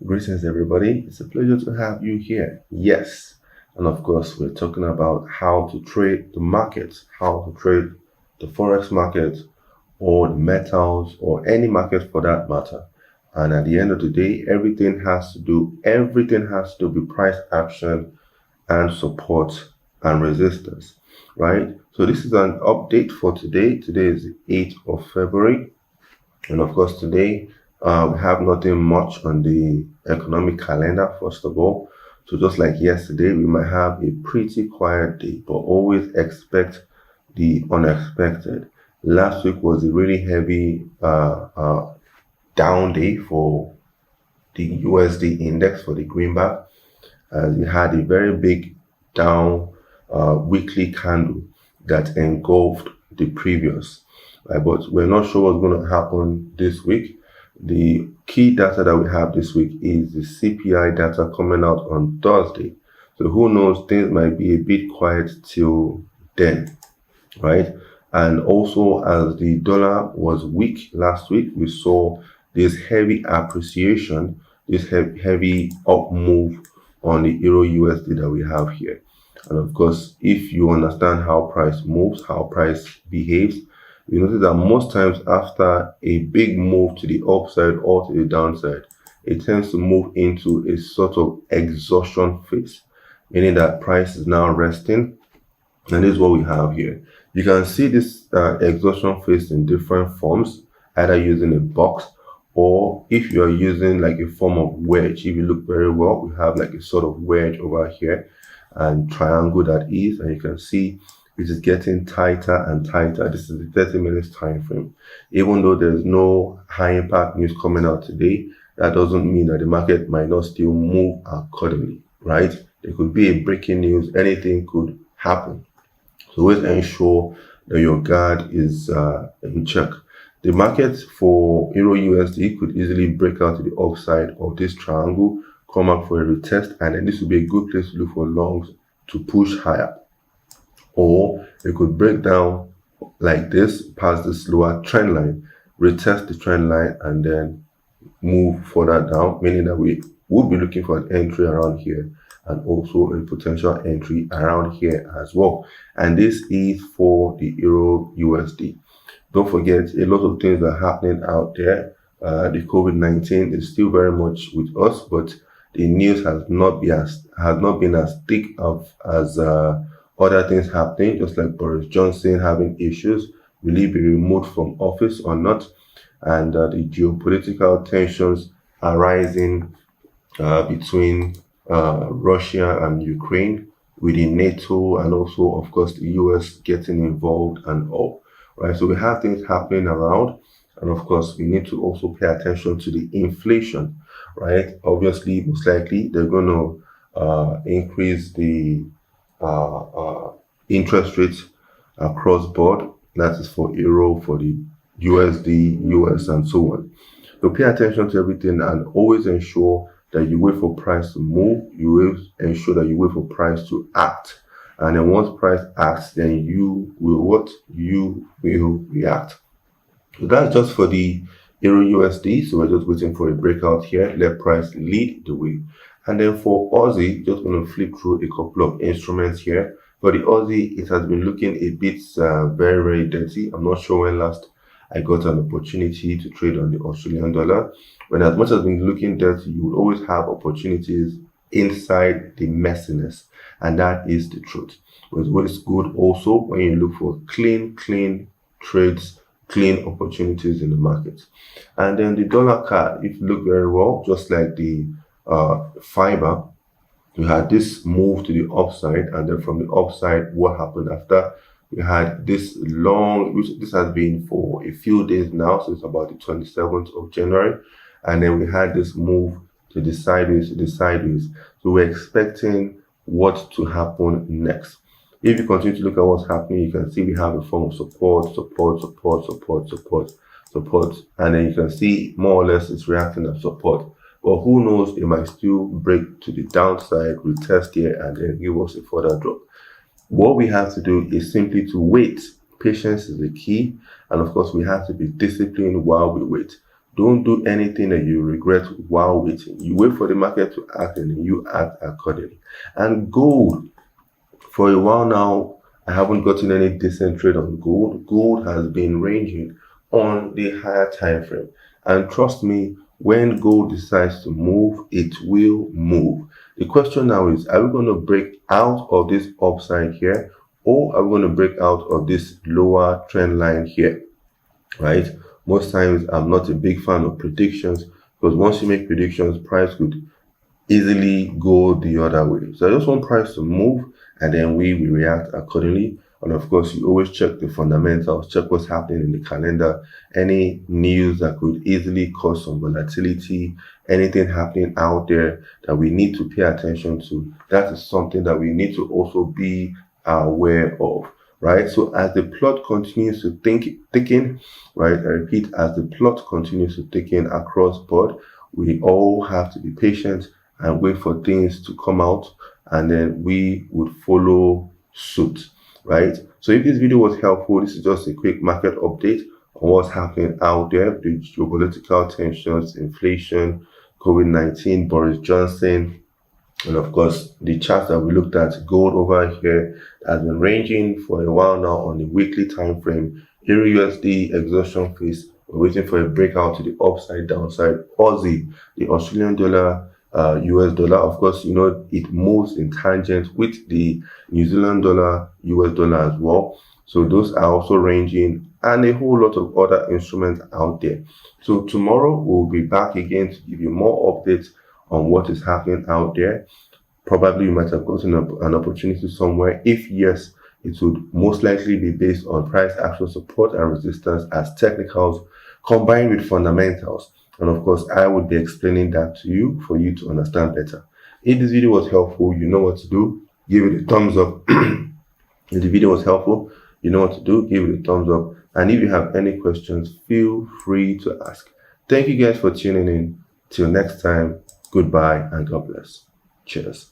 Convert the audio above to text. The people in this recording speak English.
Greetings, everybody. It's a pleasure to have you here. Yes. And of course, we're talking about how to trade the markets, how to trade the Forex market or the metals or any market for that matter. And at the end of the day, everything has to do with price action and support and resistance, right? So this is an update for today. Today is the 8th of February. And of course, today we have nothing much on the economic calendar, first of all. So just like yesterday, we might have a pretty quiet day, but always expect the unexpected. Last week was a really heavy down day for the USD index for the greenback, as we had a very big down weekly candle that engulfed the previous. But we're not sure what's going to happen this week. The key data that we have this week is the CPI data coming out on Thursday. So who knows, things might be a bit quiet till then, right? And also, as the dollar was weak last week, we saw this heavy appreciation, this heavy up move on the EURUSD that we have here. And of course, if you understand how price moves, how price behaves, you notice that most times after a big move to the upside or to the downside, it tends to move into a sort of exhaustion phase, meaning that price is now resting. And this is what we have here. You can see this exhaustion phase in different forms, either using a box or if you are using like a form of wedge. If you look very well, we have like a sort of wedge over here and triangle that is, and you can see it is getting tighter and tighter. This is the 30 minutes time frame. Even though there's no high impact news coming out today, that doesn't mean that the market might not still move accordingly, right? There could be a breaking news, anything could happen. So always ensure that your guard is in check. The market for EURUSD could easily break out to the upside of this triangle, come up for a retest, and then this would be a good place to look for longs to push higher. Or it could break down like this past this lower trend line, retest the trend line, and then move further down, meaning that we would be looking for an entry around here and also a potential entry around here as well. And this is for the EURUSD. Don't forget, a lot of things are happening out there. The COVID-19 is still very much with us, but the news has not been as thick as other things happening, just like Boris Johnson having issues. Will he be removed from office or not? And the geopolitical tensions arising between Russia and Ukraine, within NATO, and also, of course, the US getting involved and all. Right? So we have things happening around. And of course, we need to also pay attention to the inflation, right? Obviously, most likely, they're going to increase the interest rates across board. That is for euro, for the USD, US, and so on. So pay attention to everything and always ensure that you wait for price to move. You will ensure that you wait for price to act. And then once price acts, then you will what? You will react. So that's just for the EURUSD. So we're just waiting for a breakout here. Let price lead the way. And then for Aussie, just going to flip through a couple of instruments here. For the Aussie, it has been looking a bit very, very dirty. I'm not sure when last I got an opportunity to trade on the Australian dollar. When as much as it's been looking dirty, you will always have opportunities inside the messiness. And that is the truth. But what is good also when you look for clean trades, clean opportunities in the market. And then the dollar card, if you look very well, just like the fiber, we had this move to the upside, and then from the upside, what happened after? We had this long, which this has been for a few days now, so it's about the 27th of January, and then we had this move to the sideways, So we're expecting what to happen next. If you continue to look at what's happening, you can see we have a form of support, and then you can see more or less it's reacting as support. But who knows, it might still break to the downside, retest here, and then give us a further drop. What we have to do is simply to wait. Patience is the key, and of course we have to be disciplined while we wait. Don't do anything that you regret while waiting. You wait for the market to act and then you act accordingly. And gold, for a while now, I haven't gotten any decent trade on gold. Gold has been ranging on the higher time frame. And trust me, when gold decides to move, it will move. The question now is, are we going to break out of this upside here, or are we going to break out of this lower trend line here? Right? Most times I'm not a big fan of predictions, because once you make predictions, price could easily go the other way. So I just want price to move, and then we react accordingly. And of course, you always check the fundamentals, check what's happening in the calendar, any news that could easily cause some volatility, anything happening out there that we need to pay attention to. That is something that we need to also be aware of. Right, so as the plot continues to thicken, right, I repeat, as the plot continues to thicken across board, we all have to be patient and wait for things to come out, and then we would follow suit, right? So if this video was helpful, this is just a quick market update on what's happening out there, the geopolitical tensions, inflation, COVID-19, Boris Johnson, and of course the charts that we looked at. Gold over here has been ranging for a while now on the weekly time frame. EURUSD exhaustion phase, we're waiting for a breakout to the upside, downside. Aussie, the Australian dollar, US dollar, of course, you know, it moves in tangent with the New Zealand dollar, US dollar as well. So those are also ranging, and a whole lot of other instruments out there. So tomorrow we'll be back again to give you more updates on what is happening out there. Probably you might have gotten an opportunity somewhere. If yes, it would most likely be based on price action, support and resistance as technicals combined with fundamentals. And of course, I would be explaining that to you for you to understand better. If this video was helpful, you know what to do. Give it a thumbs up. If the video was helpful, you know what to do. Give it a thumbs up. And if you have any questions, feel free to ask. Thank you guys for tuning in. Till next time, goodbye and God bless. Cheers.